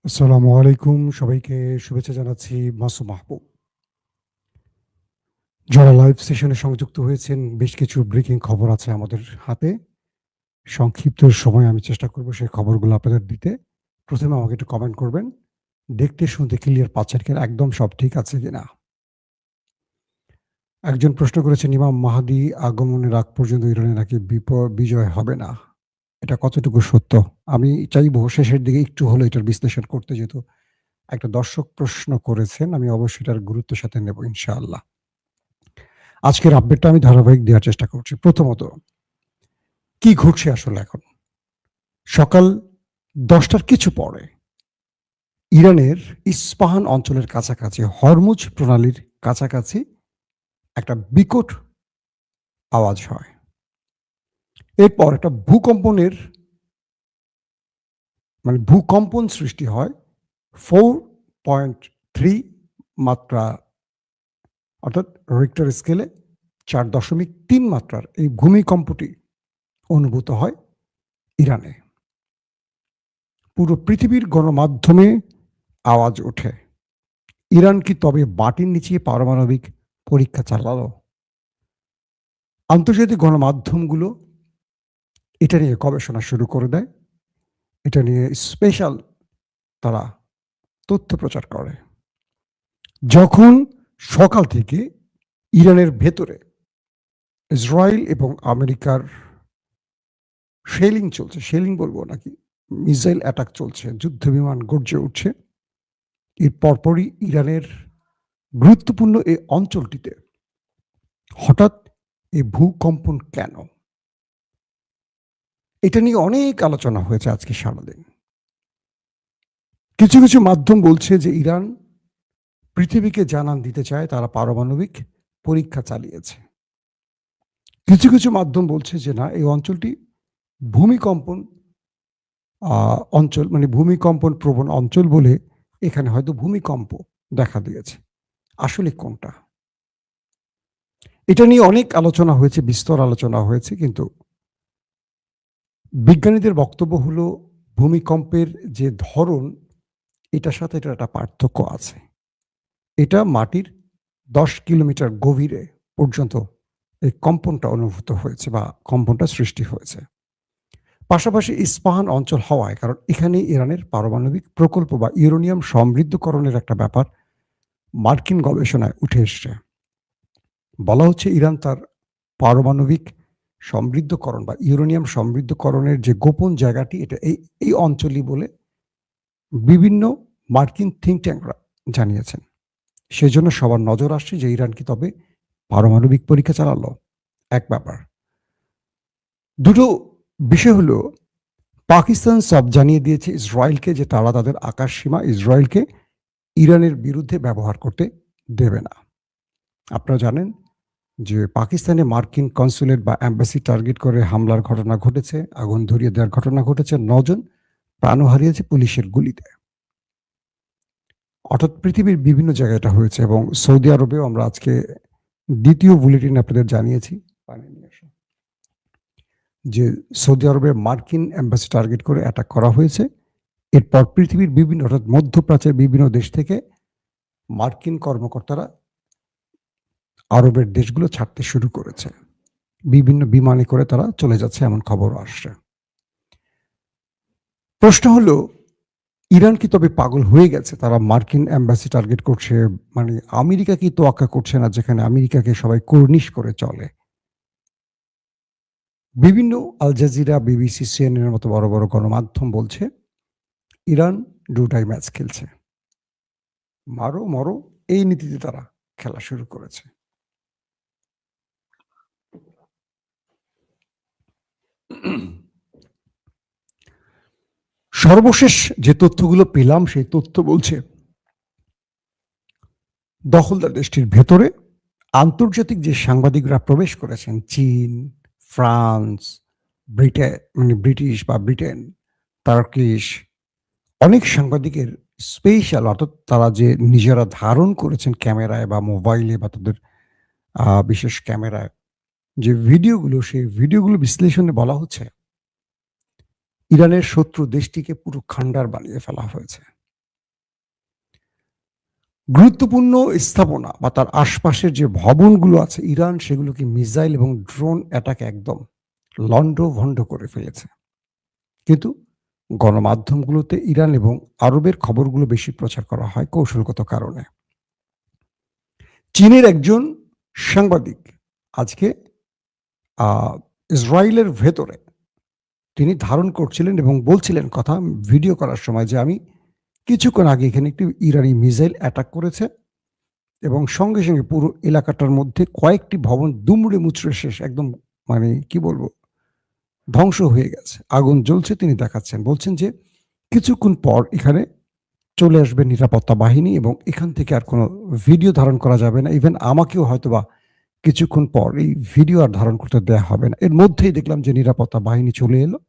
আসসালামু আলাইকুম। সবাইকে শুভেচ্ছা জানাচ্ছি মাসুম মাহবুব। যারা লাইভ সেশনে সংযুক্ত হয়েছেন, বেশ কিছু ব্রেকিং খবর আছে আমাদের হাতে। সংক্ষিপ্ত সময়ে আমি চেষ্টা করব সেই খবরগুলো আপনাদের দিতে। ১ম এ আমাকে একটু কমেন্ট করবেন। দেখতে শুনতে ক্লিয়ার পাচ্ছেন কিনা, একদম সব ঠিক আছে কিনা? একজন প্রশ্ন করেছেন, ইমাম মাহদী আগমনের আগ পর্যন্ত ইরানে নাকি বিজয় হবে না। এটা কতটুকু সত্য? আমি চাইবো শেষের দিকে একটু হলেও এটার বিশ্লেষণ করতে, যেহেতু একটা দর্শক প্রশ্ন করেছেন, আমি অবশ্যই এটার গুরুত্বের সাথে নেব ইনশাআল্লাহ। আজকের আপডেটটা আমি ধারাবাহিক দেওয়ার চেষ্টা করছি। প্রথমত, কি ঘটছে আসলে এখন? সকাল ১০টার কিছু পরে ইরানের ইস্পাহান অঞ্চলের কাছাকাছি, হরমুজ প্রণালীর কাছাকাছি একটা বিকট আওয়াজ হয়। এরপর একটা ভূকম্পন সৃষ্টি হয় 4.3 মাত্রা, অর্থাৎ রিক্টার স্কেলে ৪.৩ মাত্রার এই ভূমিকম্পটি অনুভূত হয় ইরানে। পুরো পৃথিবীর গণমাধ্যমে আওয়াজ ওঠে, ইরান কি তবে মাটির নিচে পারমাণবিক পরীক্ষা চালালো? আন্তর্জাতিক গণমাধ্যমগুলো এটা নিয়ে গবেষণা শুরু করে দেয়। এটা নিয়ে স্পেশাল তারা তথ্য প্রচার করে। যখন সকাল থেকে ইরানের ভেতরে ইসরায়েল এবং আমেরিকার শেলিং বলবো নাকি, মিসাইল অ্যাটাক চলছে, যুদ্ধবিমান গর্জে উঠছে। এর পরপরই ইরানের গুরুত্বপূর্ণ এই অঞ্চলটিতে হঠাৎ এই ভূকম্পন কেন? এটা নিয়ে অনেক আলোচনা হয়েছে আজকে সারাদিন। কিছু, কিছু মাধ্যম বলছে যে ইরান পৃথিবীকে জানান দিতে চায় তারা পারমাণবিক পরীক্ষা চালিয়েছে। কিছু, কিছু মাধ্যম বলছে যে না, এই অঞ্চলটি ভূমিকম্পন আ অঞ্চল, মানে ভূমিকম্পন প্রবণ অঞ্চল বলে এখানে হয়তো ভূমিকম্প দেখা দিয়েছে। আসলে কোনটা? এটা নিয়ে অনেক আলোচনা হয়েছে, বিস্তর আলোচনা হয়েছে। কিন্তু বিজ্ঞানীদের বক্তব্য হলো ভূমিকম্পের যে ধরন, এটার সাথে এটার একটা পার্থক্য আছে। এটা মাটির ১০ কিলোমিটার গভীরে পর্যন্ত এই কম্পনটা অনুভূত হয়েছে বা কম্পনটা সৃষ্টি হয়েছে। পাশাপাশি ইস্পাহান অঞ্চল হওয়ায়, কারণ এখানেই ইরানের পারমাণবিক প্রকল্প বা ইউরেনিয়াম সমৃদ্ধকরণের একটা ব্যাপার মার্কিন গবেষণায় উঠে এসছে। বলা হচ্ছে ইরান তার পারমাণবিক সমৃদ্ধকরণ বা ইউরেনিয়াম সমৃদ্ধকরণের যে গোপন জায়গাটি, এটা এই অঞ্চলই বলে বিভিন্ন মার্কিন থিংক ট্যাঙ্করা জানিয়েছেন। সেজন্য সবার নজর আসছে যে ইরান কি তবে পারমাণবিক পরীক্ষা চালালো? এক ব্যাপার। দুটো বিষয় হলো, পাকিস্তান সব জানিয়ে দিয়েছে ইসরায়েলকে যে তারা তাদের আকাশ সীমা ইসরায়েলকে ইরানের বিরুদ্ধে ব্যবহার করতে দেবে না। আপনারা জানেন যে পাকিস্তানে মার্কিন কনসুলেট বা এম্বাসি টার্গেট করে হামলার ঘটনা ঘটেছে, আগুন ধরিয়ে দেওয়ার ঘটনা ঘটেছে, ৯ জন প্রাণও হারিয়েছে পুলিশের গুলিতে। অর্থাৎ পৃথিবীর বিভিন্ন জায়গায় এটা হয়েছে এবং সৌদি আরবেও আমরা আজকে ২য় বুলেটিন আপনাদের জানিয়েছি। পানি নিয়ে আসো। যে সৌদি আরবে মার্কিন এম্বাসি টার্গেট করে অ্যাটাক করা হয়েছে। এরপর পৃথিবীর বিভিন্ন, অর্থাৎ মধ্যপ্রাচ্যের বিভিন্ন দেশ থেকে মার্কিন কর্মকর্তারা আরবের দেশগুলো ছাড়তে শুরু করেছে। বিভিন্ন বিমানে করে তারা চলে যাচ্ছে, এমন খবরও আসছে। প্রশ্ন হলো, ইরান কি তবে পাগল হয়ে গেছে? তারা মার্কিন এম্বাসি টার্গেট করছে, মানে আমেরিকা কি তোয়াক্কা করছে না, যেখানে আমেরিকাকে সবাই কর্নিশ করে চলে? বিভিন্ন আল জাজিরা, বিবিসি, সিএনএন এর মতো বড়, বড় গণমাধ্যম বলছে ইরান দুটাই ম্যাচ খেলছে। মারো, মরো, এই নীতিতে তারা খেলা শুরু করেছে। সর্বশেষ যে তথ্যগুলো পেলাম, সেই তথ্য বলছে দখলদার দেশটির ভেতরে আন্তর্জাতিক যে সাংবাদিকরা প্রবেশ করেছেন, চীন, ফ্রান্স, ব্রিটিশ বা ব্রিটেন, টার্কিশ, অনেক সাংবাদিকের স্পেশাল, অর্থাৎ তারা যে নিজেরা ধারণ করেছেন ক্যামেরায় বা মোবাইলে বা তাদের বিশেষ ক্যামেরায় যে ভিডিওগুলো, সেই ভিডিওগুলো বিশ্লেষণে বলা হচ্ছে ইরানের শত্রু দেশটিকে পুরো খান্ডার বানিয়ে ফেলা হয়েছে। গুরুত্বপূর্ণ স্থাপনা বা তার আশপাশের যে ভবনগুলো আছে ইরান সেগুলোকে মিসাইল এবং ড্রোন অ্যাটাকে একদম লণ্ডভণ্ড করে ফেলেছে। কিন্তু গণমাধ্যমগুলোতে ইরান এবং আরবের খবরগুলো বেশি প্রচার করা হয় কৌশলগত কারণে। চীনের একজন সাংবাদিক আজকে ইসরায়েলের ভেতরে তিনি ধারণ করছিলেন এবং বলছিলেন কথা ভিডিও করার সময় যে আমি কিছুক্ষণ আগে এখানে একটি ইরানি মিসাইল অ্যাটাক করেছে এবং সঙ্গে সঙ্গে পুরো এলাকাটার মধ্যে কয়েকটি ভবন দুমড়ে মুচড়ে শেষ, একদম মানে কি বলবো, ধ্বংস হয়ে গেছে, আগুন জ্বলছে। তিনি দেখাচ্ছেন, বলছেন যে কিছুক্ষণ পর এখানে চলে আসবে নিরাপত্তা বাহিনী এবং এখান থেকে আর কোনো ভিডিও ধারণ করা যাবে না। ইভেন আমাকেও হয়তোবা কিছুক্ষণ পর এই ভিডিও আর ধারণ করতে দেয়া হবে না। এর মধ্যেই দেখলাম যে নিরাপত্তা বাহিনী চলে এলো,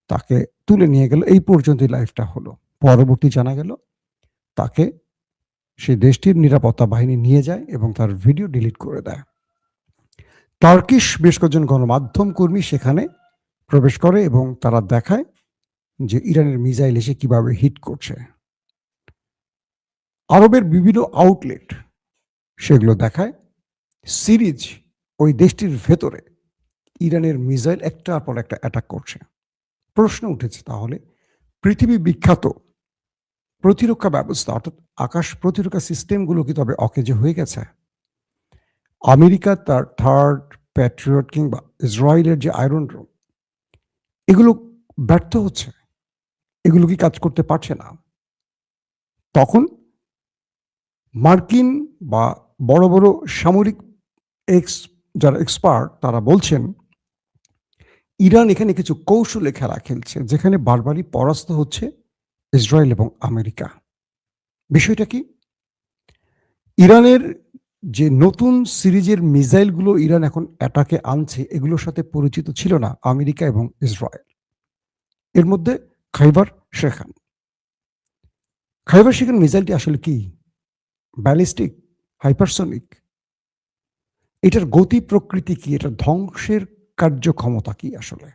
তাকে তুলে নিয়ে গেল। এই পর্যন্তই লাইফটা হলো। পরবর্তী জানা গেল তাকে সেই দেশটির নিরাপত্তা বাহিনী নিয়ে যায় এবং তার ভিডিও ডিলিট করে দেয়। টার্কিশ বেশ কয়েকজন গণমাধ্যম কর্মী সেখানে প্রবেশ করে এবং তারা দেখায় যে ইরানের মিসাইল এসে কিভাবে হিট করছে। আরবের বিভিন্ন আউটলেট সেগুলো দেখায় সিরিজ ওই দেশটির ভেতরে ইরানের মিসাইল একটার পর একটা অ্যাটাক করছে। প্রশ্ন উঠেছে, তাহলে পৃথিবী বিখ্যাত প্রতিরক্ষা ব্যবস্থা অর্থাৎ আকাশ প্রতিরক্ষা সিস্টেমগুলো কি তবে অকেজো হয়ে গেছে? আমেরিকা তার থার্ড প্যাট্রিয়ট কিংবা ইসরায়েলের যে আয়রন ডোম এগুলো ব্যর্থ হচ্ছে, এগুলো কি কাজ করতে পারছে না? তখন মার্কিন বা বড় বড় সামরিক যারা এক্সপার্ট তারা বলছেন ইরান এখানে কিছু কৌশলে খেলা খেলছে যেখানে বারবারই পরাস্ত হচ্ছে ইসরায়েল এবং আমেরিকা। বিষয়টা কি? ইরানের যে নতুন সিরিজের মিসাইলগুলো ইরান এখন অ্যাটাকে আনছে এগুলোর সাথে পরিচিত ছিল না আমেরিকা এবং ইসরায়েল। এর মধ্যে খাইবার শেখান মিসাইলটি আসলে কি? Ballistic, hypersonic? এটার গতি প্রকৃতি কি? এটার ধ্বংসের কার্যক্ষমতা কি আসলে?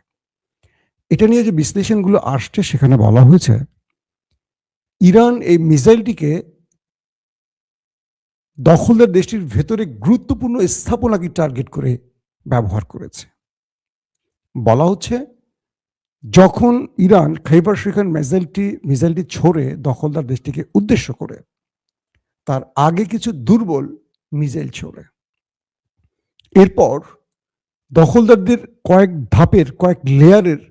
এটা নিয়ে যে বিশ্লেষণগুলো আসছে সেখানে বলা হয়েছে ইরান এই মিসাইলটিকে দখলদার দেশটির ভেতরে গুরুত্বপূর্ণ স্থাপনাকে টার্গেট করে ব্যবহার করেছে। বলা হচ্ছে যখন ইরান খাইবার শেখান মিসাইলটি ছোড়ে দখলদার দেশটিকে উদ্দেশ্য করে, তার আগে কিছু দুর্বল মিসাইল ছোড়ে। এরপর দখলদারদের কয়েক ধাপের কয়েক লেয়ারের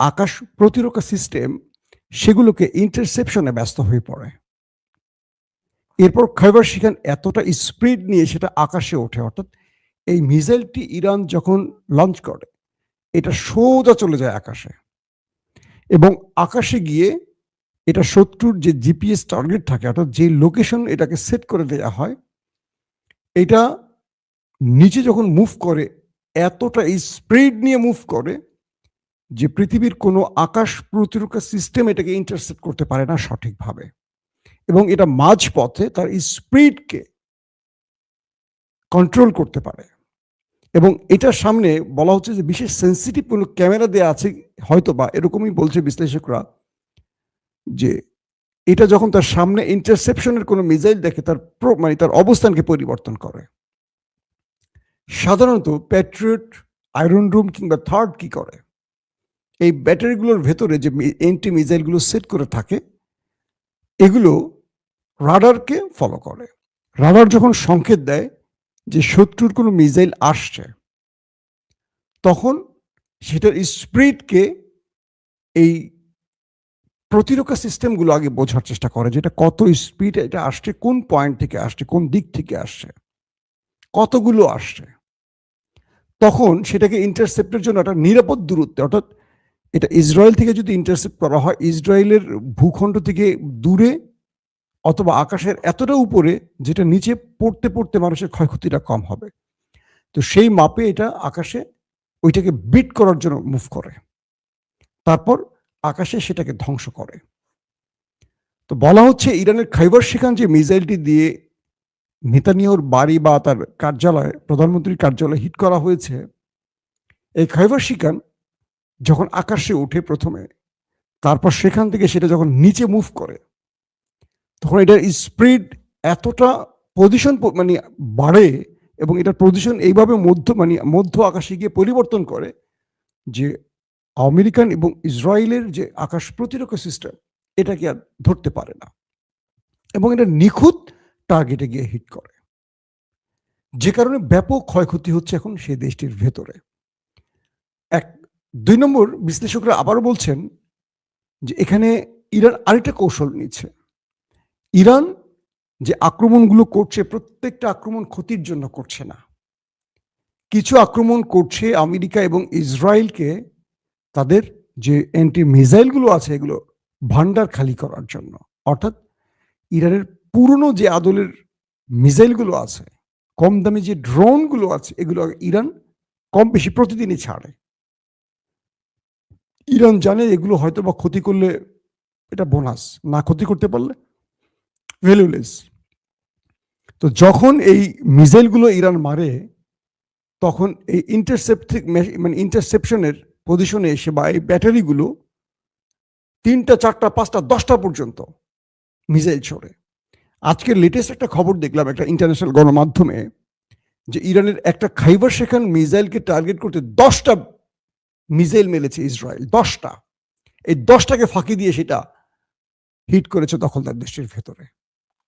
আকাশ প্রতিরক্ষা সিস্টেম সেগুলোকে ইন্টারসেপশনে ব্যস্ত হয়ে পড়ে। এরপর খাইবার শিখান এতটা স্পিড নিয়ে সেটা আকাশে ওঠে, অর্থাৎ এই মিসাইলটি ইরান যখন লঞ্চ করে এটা সোজা চলে যায় আকাশে এবং আকাশে গিয়ে এটা শত্রুর যে জিপিএস টার্গেট থাকে অর্থাৎ যে লোকেশন এটাকে সেট করে দেওয়া হয় এটা নিচে যখন মুভ করে এতটা স্পিড নিয়ে মুভ করে যে পৃথিবীর কোনো আকাশ প্রতিরক্ষা সিস্টেম এটাকে ইন্টারসেপ্ট করতে পারে না সঠিকভাবে এবং এটা মাঝপথে তার স্পিডকে কন্ট্রোল করতে পারে। এবং এটার সামনে বলা হচ্ছে যে বিশেষ সেন্সিটিভ কোনো ক্যামেরা দেওয়া আছে হয়তো বা, এরকমই বলছে বিশ্লেষকরা, যে এটা যখন তার সামনে ইন্টারসেপশনের কোনো মিসাইল দেখে তার তার অবস্থানকে পরিবর্তন করে। সাধারণত প্যাট্রিয়ট, আয়রন ডোম কিংবা থার্ড কি করে, এই ব্যাটারিগুলোর ভেতরে যে এন্টি মিসাইলগুলো সেট করে থাকে এগুলো রাডারকে ফলো করে। রাডার যখন সংকেত দেয় যে শত্রুর কোনো মিসাইল আসছে তখন সেটার স্পিডকে এই প্রতিরক্ষা সিস্টেমগুলো আগে বোঝার চেষ্টা করে যেটা কত স্পিড এটা আসছে, কোন পয়েন্ট থেকে আসছে, কোন দিক থেকে আসছে, কতগুলো আসছে। তখন সেটাকে ইন্টারসেপ্টের জন্য একটা নিরাপদ দূরত্বে, অর্থাৎ এটা ইসরায়েল থেকে যদি ইন্টারসেপ্ট করা হয় ইসরায়েলের ভূখণ্ড থেকে দূরে অথবা আকাশের এতটা উপরে যেটা নিচে পড়তে পড়তে মানুষের ক্ষয়ক্ষতিটা কম হবে, তো সেই মাপে এটা আকাশে ওইটাকে বিট করার জন্য মুভ করে, তারপর আকাশে সেটাকে ধ্বংস করে। তো বলা হচ্ছে ইরানের খাইবার শিখান যে মিসাইলটি দিয়ে নেতানিয়াহুর বাড়ি বা তার কার্যালয়, প্রধানমন্ত্রীর কার্যালয় হিট করা হয়েছে, এই খাইবার শিখান যখন আকাশে ওঠে প্রথমে, তারপর সেখান থেকে সেটা যখন নিচে মুভ করে তখন এটার স্পিড এতটা পজিশন মানে বাড়ে এবং এটার পজিশন এইভাবে মধ্য আকাশে গিয়ে পরিবর্তন করে যে আমেরিকান এবং ইসরায়েলের যে আকাশ প্রতিরক্ষা সিস্টেম এটাকে আর ধরতে পারে না এবং এটা নিখুঁত টার্গেটে গিয়ে হিট করে, যে কারণে ব্যাপক ক্ষয়ক্ষতি হচ্ছে এখন সেই দেশটির ভেতরে। 2 নম্বর, বিশ্লেষকরা আবারও বলছেন যে এখানে ইরান আরেকটা কৌশল নিচ্ছে। ইরান যে আক্রমণগুলো করছে প্রত্যেকটা আক্রমণ ক্ষতির জন্য করছে না, কিছু আক্রমণ করছে আমেরিকা এবং ইসরায়েলকে তাদের যে অ্যান্টি মিসাইলগুলো আছে এগুলো ভান্ডার খালি করার জন্য। অর্থাৎ ইরানের পুরনো যে আদলের মিসাইলগুলো আছে, কম দামি যে ড্রোনগুলো আছে, এগুলো ইরান কম বেশি প্রতিদিনই ছাড়ে। ইরান জানে এগুলো হয়তো বা ক্ষতি করলে এটা বোনাস, না ক্ষতি করতে পারলে ভ্যালুলেস। তো যখন এই মিসাইলগুলো ইরান মারে তখন এই ইন্টারসেপশনের পজিশনে এসে বা এই ব্যাটারিগুলো 3টা 4টা 5টা 10টা পর্যন্ত মিসাইল ছোড়ে। আজকের লেটেস্ট একটা খবর দেখলাম একটা ইন্টারন্যাশনাল গণমাধ্যমে যে ইরানের একটা খাইবার শেখান মিসাইলকে টার্গেট করতে 10টা মিসাইল মেলেছে ইসরায়েল, 10টা। এই 10টাকে ফাঁকি দিয়ে সেটা হিট করেছে দখলদার দেশটির ভেতরে।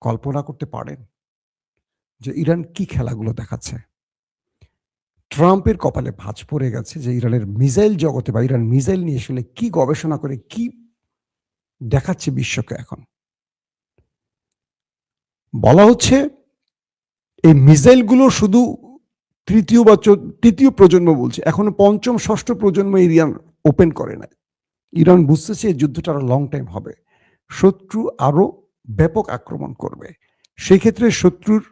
কল্পনা করতে পারেন যে ইরান কি খেলাগুলো দেখাচ্ছে? ট্রাম্পের কপালে ভাঁজ পড়ে গেছে যে ইরানের মিসাইল জগতে বা ইরান মিসাইল নিয়ে আসলে কি গবেষণা করে কি দেখাচ্ছে বিশ্বকে। এখন বলা হচ্ছে এই মিসাইলগুলো শুধু তৃতীয় প্রজন্ম বলছে, এখনো পঞ্চম ষষ্ঠ প্রজন্ম ইরান ওপেন করে নাই। ইরান বুঝতেছে এই যুদ্ধটা আরো লং টাইম হবে, শত্রু আরো ব্যাপক আক্রমণ করবে। সেক্ষেত্রে শত্রুর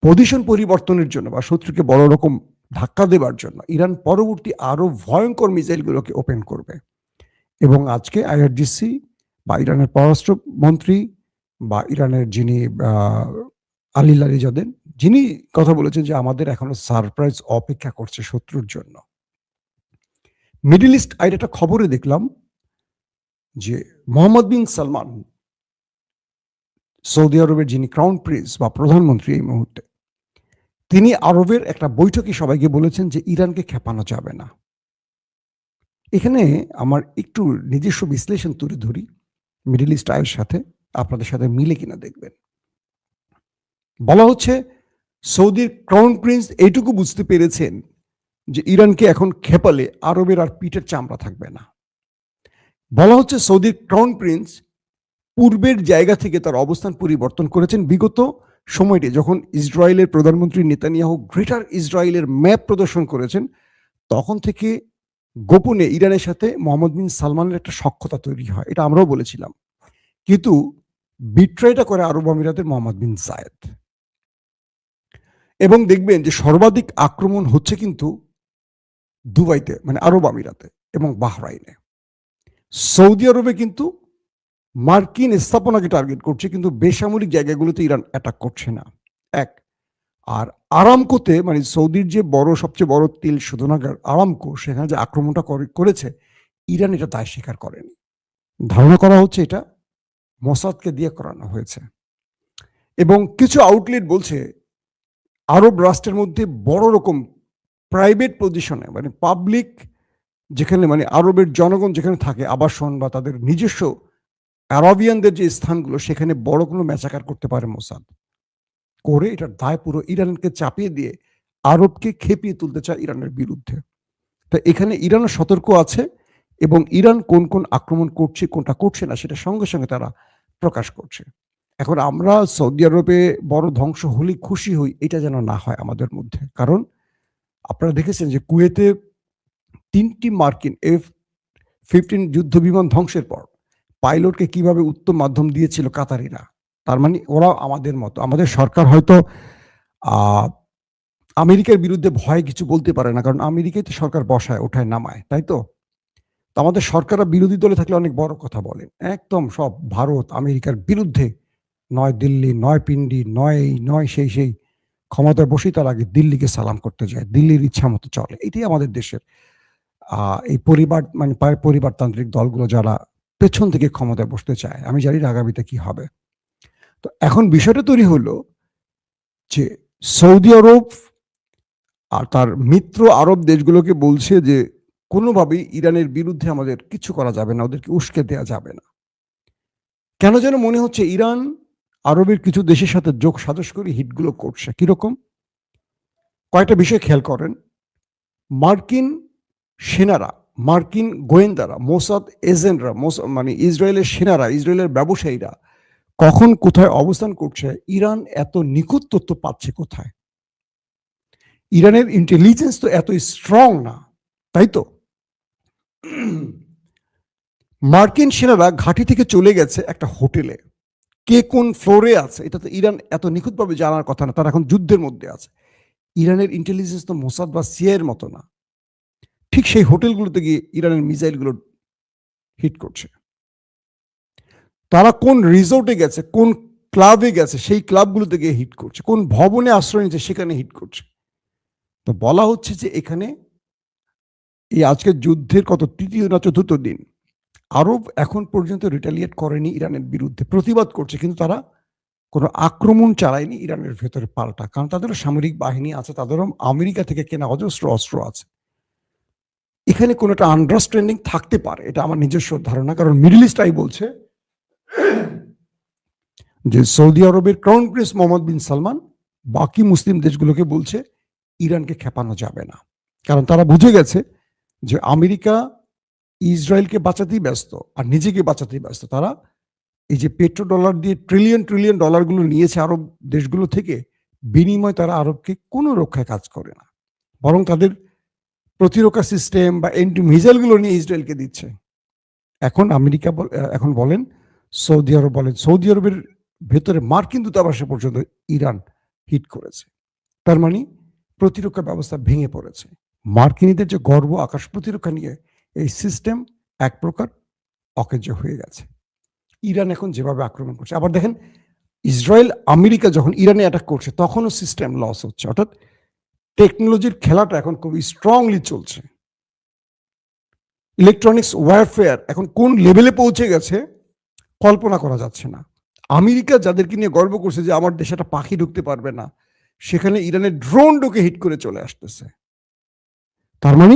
পজিশন পরিবর্তনের জন্য বা শত্রুকে বড় রকম ধাক্কা দেবার জন্য ইরান পরবর্তী আরো ভয়ঙ্কর মিসাইলগুলোকে ওপেন করবে। এবং আজকে আইআরজিসি বা ইরানের পররাষ্ট্রমন্ত্রী বা ইরানের যিনি আলী লারিজাদেন, যিনি কথা বলেছেন যে আমাদের এখনো সারপ্রাইজ অপেক্ষা করছে শত্রুর জন্য। মিডল ইস্ট একটা খবরে দেখলাম যে মোহাম্মদ বিন সালমান, সৌদি আরবের যিনি ক্রাউন প্রিন্স বা প্রধানমন্ত্রী এই মুহূর্তে, তিনি আরবের একটা বৈঠকে সবাইকে বলেছেন যে ইরানকে খেপানো যাবে না। এখানে আমার একটু নিজস্ব বিশ্লেষণ তুলে ধরি মিডল ইস্ট আয়ের সাথে, আপনাদের সাথে মিলে কিনা দেখবেন। বলা হচ্ছে সৌদির ক্রাউন প্রিন্স এইটুকু বুঝতে পেরেছেন যে ইরানকে এখন খেপালে আরবের আর পিঠের চামড়া থাকবে না। বলা হচ্ছে সৌদির ক্রাউন প্রিন্স পূর্বের জায়গা থেকে তার অবস্থান পরিবর্তন করেছেন বিগত সময়টি, যখন ইসরায়েলের প্রধানমন্ত্রী নেতানিয়াহু গ্রেটার ইসরায়েলের ম্যাপ প্রদর্শন করেছেন, তখন থেকে গোপনে ইরানের সাথে মোহাম্মদ বিন সালমানের একটা সখ্যতা তৈরি হয়। এটা আমরাও বলেছিলাম, কিন্তু বিট্রাইটা করে আরব আমিরাতের মোহাম্মদ বিন জায়েদ। এবং দেখবেন যে সর্বাধিক আক্রমণ হচ্ছে কিন্তু দুবাইতে, মানে আরব আমিরাতে এবং বাহরাইনে। সৌদি আরবে কিন্তু মার্কিন স্থাপনাকে টার্গেট করছে, কিন্তু বেসামরিক জায়গাগুলোতে ইরান অ্যাটাক করছে না। এক, আর আরামকোতে, মানে সৌদির যে সবচেয়ে বড় তেল শোধনাগার আরামকো, সেখানে যে আক্রমণটা করেছে ইরান এটা দায় স্বীকার করেনি। ধারণা করা হচ্ছে এটা মোসাদকে দিয়ে করানো হয়েছে। এবং কিছু আউটলেট বলছে আরব রাষ্ট্রের মধ্যে বড় রকম প্রাইভেট পজিশনে, মানে পাবলিক যেখানে, মানে আরবের জনগণ যেখানে থাকে আবাসন বা তাদের নিজস্ব আরবিয়ানদের যে স্থানগুলো, সেখানে বড় কোনো ম্যাচাকার করতে পারে মোসাদ, করে এটার দায় পুরো ইরানকে চাপিয়ে দিয়ে আরবকে খেপিয়ে তুলতে চায় ইরানের বিরুদ্ধে। তা এখানে ইরানও সতর্ক আছে এবং ইরান কোন কোন আক্রমণ করছে কোনটা করছে না সেটা সঙ্গে সঙ্গে তারা প্রকাশ করছে। এখন আমরা সৌদি আরবে বড় ধ্বংস হলে খুশি হই, এটা যেন না হয় আমাদের মধ্যে। কারণ আপনারা দেখেছেন যে কুয়েতে 3টি মার্কিন F-15 যুদ্ধ বিমান ধ্বংসের পর পাইলটকে কিভাবে উত্তম মাধ্যম দিয়েছিল কাতারিরা। তার মানে ওরা আমাদের মতো, আমাদের সরকার হয়তো আমেরিকার বিরুদ্ধে ভয় কিছু বলতে পারে না, কারণ আমেরিকায় তো সরকার বসায় ওঠায় নামায়, তাই তো। আমাদের সরকাররা বিরোধী দলে থাকলে অনেক বড় কথা বলেন, একদম সব ভারত আমেরিকার বিরুদ্ধে, নয় দিল্লি, নয় পিন্ডি, নয় এই নয় সেই ক্ষমতায় বসেই তার আগে দিল্লিকে সালাম করতে যায়, দিল্লির ইচ্ছা মতো চলে। এটাই আমাদের দেশের এই পরিবারতান্ত্রিক দলগুলো যারা পেছন থেকে ক্ষমতায় বসতে চায়। আমি জানি না আগামীতে কি হবে। তো এখন বিষয়টা তৈরি হলো যে সৌদি আরব আর তার মিত্র আরব দেশগুলোকে বলছে যে কোনোভাবেই ইরানের বিরুদ্ধে আমাদের কিছু করা যাবে না, ওদেরকে উস্কে দেওয়া যাবে না। কেন যেন মনে হচ্ছে ইরান আরবের কিছু দেশের সাথে যোগ সাজস করে হিটগুলো করছে। কিরকম? কয়েকটা বিষয় খেয়াল করেন। মার্কিন সেনারা, মার্কিন গোয়েন্দারা, মোসাদ এজেন্টরা, মানে ইসরায়েলের সেনারা, ইসরায়েলের ব্যবসায়ীরা কখন কোথায় অবস্থান করছে, ইরান এত নিখুঁত তথ্য পাচ্ছে কোথায়? ইরানের ইন্টেলিজেন্স তো এত স্ট্রং না, তাই তো? মার্কিন সেনারা ঘাঁটি থেকে চলে গেছে একটা হোটেলে, কে কোন ফ্লোরে আছে এটা তো ইরান এত নিখুঁতভাবে জানার কথা না, তারা এখন যুদ্ধের মধ্যে আছে। ইরানের ইন্টেলিজেন্স তো মোসাদ বা সিআইয়ের মতো না। ঠিক সেই হোটেলগুলোতে গিয়ে ইরানের মিসাইলগুলো হিট করছে। তারা কোন রিসোর্টে গেছে, কোন ক্লাবে গেছে, সেই ক্লাবগুলোতে গিয়ে হিট করছে, কোন ভবনে আশ্রয় নিচ্ছে সেখানে হিট করছে। তো বলা হচ্ছে যে এখানে এই আজকের যুদ্ধের কত তৃতীয় না চতুর্থ দিন, আরব এখন পর্যন্ত রিটালিয়েট করেনি ইরানের বিরুদ্ধে, প্রতিবাদ করছে, কিন্তু তারা কোনো আক্রমণ চালায়নি ইরানের ভেতরে পাল্টা, কারণ তাদেরও সামরিক বাহিনী আছে, তাদেরও আমেরিকা থেকে কেনা অজস্র অস্ত্র আছে। এখানে কোনো একটা আন্ডারস্ট্যান্ডিং থাকতে পারে, এটা আমার নিজস্ব ধারণা, কারণ মিডল ইস্টটাই বলছে যে সৌদি আরবের ক্রাউন প্রিন্স মোহাম্মদ বিন সালমান বাকি মুসলিম দেশগুলোকে বলছে ইরানকে খেপানো যাবে না, কারণ তারা বুঝে গেছে যে আমেরিকা ইসরায়েলকে বাঁচাতেই ব্যস্ত আর নিজেকে বাঁচাতেই ব্যস্ত। তারা এই যে পেট্রো ডলার দিয়ে ট্রিলিয়ন ট্রিলিয়ন ডলারগুলো নিয়েছে আরব দেশগুলো থেকে, বিনিময় তারা আরবকে কোনো রক্ষায় কাজ করে না, বরং তাদের প্রতিরক্ষা সিস্টেম বা এন্টি মিসাইলগুলো নিয়ে ইসরায়েলকে দিচ্ছে। এখন আমেরিকা এখন বলেন, সৌদি আরব বলেন, সৌদি আরবের ভেতরে মার্কিন দূতাবাসে পর্যন্ত ইরান হিট করেছে। তার মানে প্রতিরক্ষা ব্যবস্থা ভেঙে পড়েছে। মার্কিনীদের যে গর্ব আকাশ প্রতিরক্ষা নিয়ে, এই সিস্টেম এক প্রকার অকেজো হয়ে গেছে। ইরান এখন যেভাবে আক্রমণ করছে, আবার দেখেন ইসরায়েল আমেরিকা যখন ইরানে অ্যাটাক করছে তখনও সিস্টেম লস হচ্ছে, অর্থাৎ টেকনোলজির খেলাটা এখন খুবই স্ট্রংলি চলছে। ইলেকট্রনিক্স ওয়ারফেয়ার এখন কোন লেভেলে পৌঁছে গেছে কল্পনা করা যাচ্ছে না। আমেরিকা যাদেরকে নিয়ে গর্ব করছে যে আমার দেশে একটা পাখি ঢুকতে পারবে না, সেখানে ইরানের ড্রোন ঢুকে হিট করে চলে আসতেছে। তার মানে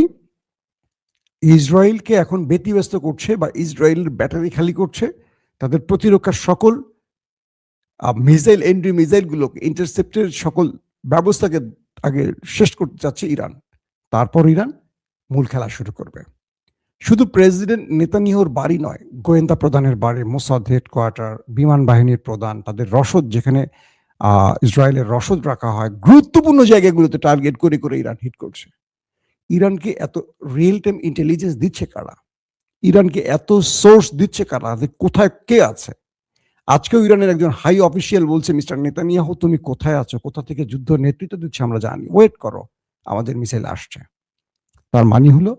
ইসরায়েলকে এখন ব্যতিব্যস্ত করছে বা ইসরায়েলের ব্যাটারি খালি করছে, তাদের প্রতিরক্ষার সকল মিসাইল এন্ট্রি মিসাইলগুলোকে, ইন্টারসেপ্টের সকল ব্যবস্থাকে আগে শেষ করতে চাচ্ছে ইরান, তারপর ইরান মূল খেলা শুরু করবে। শুধু প্রেসিডেন্ট নেতানিয়াহুর বাড়ি নয়, গোয়েন্দা প্রধানের বাড়ি, মোসাদ হেডকোয়ার্টার, বিমান বাহিনীর প্রধান, তাদের রসদ যেখানে ইসরায়েলের রসদ রাখা হয়, গুরুত্বপূর্ণ জায়গাগুলোতে টার্গেট করে করে ইরান হিট করছে। ইরানকে এত রিয়েল টাইম ইন্টেলিজেন্স দিচ্ছে কারা? ইরানকে এত সোর্স দিচ্ছে কারা যে কোথায় কে আছে? আজকেও ইরানের একজন হাই অফিসিয়াল বলছে, মিস্টার নেতানিয়াহু তুমি কোথায় আছো, কোথা থেকে যুদ্ধ নেতৃত্ব দিচ্ছে আমরা জানি, ওয়েট করো, আমাদের মিসাইল আসছে। তার মানে হলো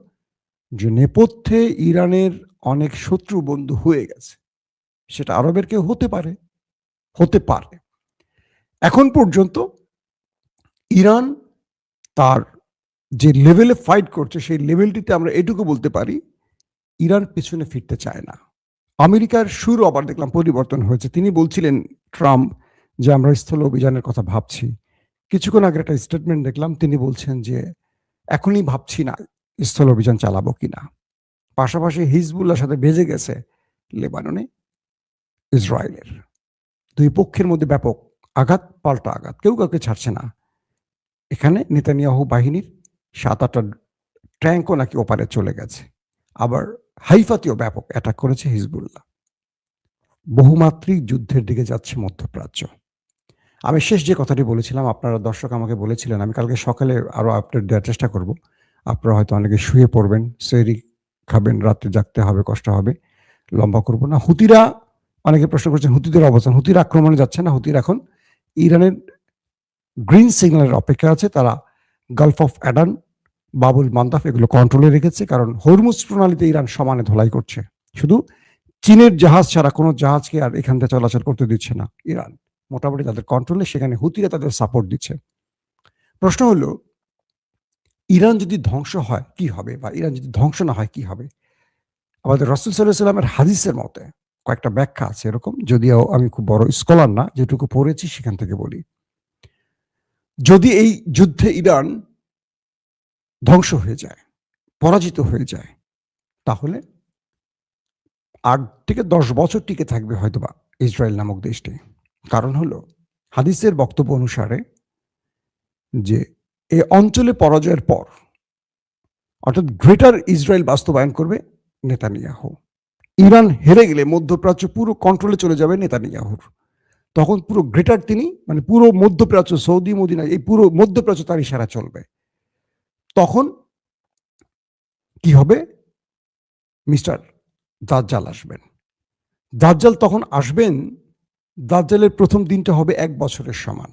যে নেপথ্যে ইরানের অনেক শত্রু বন্ধু হয়ে গেছে, সেটা আরবের কেউ হতে পারে, হতে পারে। এখন পর্যন্ত ইরান তার যে লেভেলে ফাইট করছে সেই লেভেলটিতে আমরা এটুকু বলতে পারি, ইরান পেছনে ফিরতে চায় না। আমেরিকার সুরও আবার দেখলাম পরিবর্তন হয়েছে। তিনি বলছিলেন ট্রাম্প যে আমরা স্থল অভিযানের কথা ভাবছি, কিছুক্ষণ আগে একটা স্টেটমেন্ট দেখলাম তিনি বলছেন যে এখনই ভাবছি না স্থল অভিযান চালাবো কিনা। পাশাপাশি হিজবুল্লাহর সাথে বেজে গেছে লেবাননে ইসরায়েলের। দুই পক্ষের মধ্যে ব্যাপক আঘাত, পাল্টা আঘাত, কেউ কাউকে ছাড়ছে না। এখানে নেতানিয়াহু বাহিনীর 7-8টা ট্যাঙ্কও নাকি ওপারে চলে গেছে। আবার হাইফাতেও ব্যাপক অ্যাটাক করেছে হিজবুল্লাহ। বহুমাত্রিক যুদ্ধের দিকে যাচ্ছে মধ্যপ্রাচ্য। আমি শেষ যে কথাটি বলেছিলাম, আপনারা দর্শক আমাকে বলেছিলেন, আমি কালকে সকালে আরো আপডেট দেওয়ার চেষ্টা করব। আপনারা হয়তো অনেকে শুয়ে পড়বেন, সেহরি খাবেন, রাত্রে জাগতে হবে, কষ্ট হবে, লম্বা করব না। হুতিরা, অনেকে প্রশ্ন করছেন হুতিদের অবস্থান, হুতিরা আক্রমণে যাচ্ছে না, হুতিরা এখন ইরানের গ্রিন সিগন্যালের অপেক্ষা আছে। তারা গালফ অফ অ্যাডান, বাবুল মান্দাফ এগুলো কন্ট্রোলে রেখেছে, কারণ হরমুজ প্রণালীতে ইরান সমানে ধোলাই করছে। শুধু চীনের জাহাজ ছাড়া কোনো জাহাজকে আর এখান থেকে চলাচল করতে দিচ্ছে না ইরান, মোটামুটি তাদের কন্ট্রোলে, সেখানে হুতিরা তাদের সাপোর্ট দিচ্ছে। প্রশ্ন হলো ইরান যদি ধ্বংস হয় কি হবে, বা ইরান যদি ধ্বংস না হয় কি হবে? আমাদের রাসূল সাল্লাল্লাহু আলাইহি ওয়াসাল্লামের হাদিসের মতে কয়েকটা ব্যাখ্যা আছে এরকম, যদিও আমি খুব বড় স্কলার না, যেটুকু পড়েছি সেখান থেকে বলি। যদি এই যুদ্ধে ইরান ধ্বংস হয়ে যায়, পরাজিত হয়ে যায়, তাহলে ৮ থেকে ১০ বছর টিকে থাকবে হয়তোবা ইসরায়েল নামক দেশটি। কারণ হলো হাদিসের বক্তব্য অনুসারে যে এই অঞ্চলে পরাজয়ের পর, অর্থাৎ গ্রেটার ইসরায়েল বাস্তবায়ন করবে নেতানিয়াহু। ইরান হেরে গেলে মধ্যপ্রাচ্য পুরো কন্ট্রোলে চলে যাবে নেতানিয়াহুর। তখন পুরো গ্রেটার তিনি, মানে পুরো মধ্যপ্রাচ্য, সৌদি, মদিনা, এই পুরো মধ্যপ্রাচ্য তার ইশারা চলবে। তখন কি হবে? মিস্টার দাজ্জাল আসবেন। দাজ্জাল তখন আসবেন, দাজ্জালের প্রথম দিনটা হবে ১ বছরের সমান,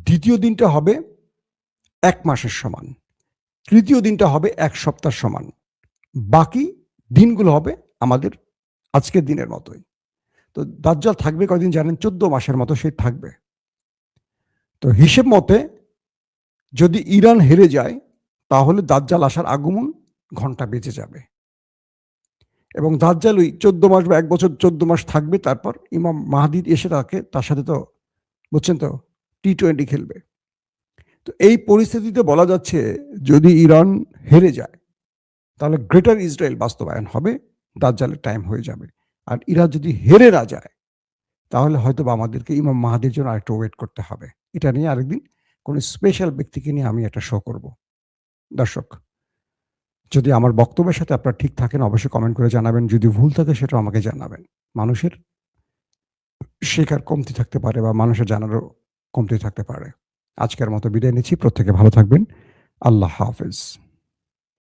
দ্বিতীয় দিনটা হবে ১ মাসের সমান, তৃতীয় দিনটা হবে ১ সপ্তাহ সমান, বাকি দিনগুলো হবে আমাদের আজকের দিনের মতোই। তো দাজ্জাল থাকবে কয়দিন জানেন? ১৪ মাসের মতো সে থাকবে। তো হিসেব মতে যদি ইরান হেরে যায়, তাহলে দাজ্জাল আসার আগমন ঘন্টা বেজে যাবে এবং দাজ্জাল ওই ১৪ মাস বা ১ বছর ১৪ মাস থাকবে। তারপর ইমাম মাহদী এসে তার সাথে তো বুঝছেন তো টি-20 খেলবে। তো এই পরিস্থিতিতে বলা যাচ্ছে যদি ইরান হেরে যায়, তাহলে গ্রেটার ইসরায়েল বাস্তবায়ন হবে, দাজ্জালের টাইম হয়ে যাবে। আর ইরান যদি হেরে না যায়, তাহলে হয়তোবা আমাদেরকে ইমাম মাহদীর জন্য আরেকটু ওয়েট করতে হবে। এটা নিয়ে আরেকদিন কোনো স্পেশাল ব্যক্তিকে নিয়ে আমি একটা শো করব। দর্শক, যদি আমার বক্তব্যের সাথে আপনারা ঠিক থাকেন অবশ্যই কমেন্ট করে জানাবেন। যদি ভুল থাকে সেটাও আমাকে জানাবেন। মানুষের শেখার কমতি থাকতে পারে বা মানুষের জানারও কমতি থাকতে পারে। আজকের মতো বিদায় নিচ্ছি। প্রত্যেকে ভালো থাকবেন। আল্লাহ হাফেজ।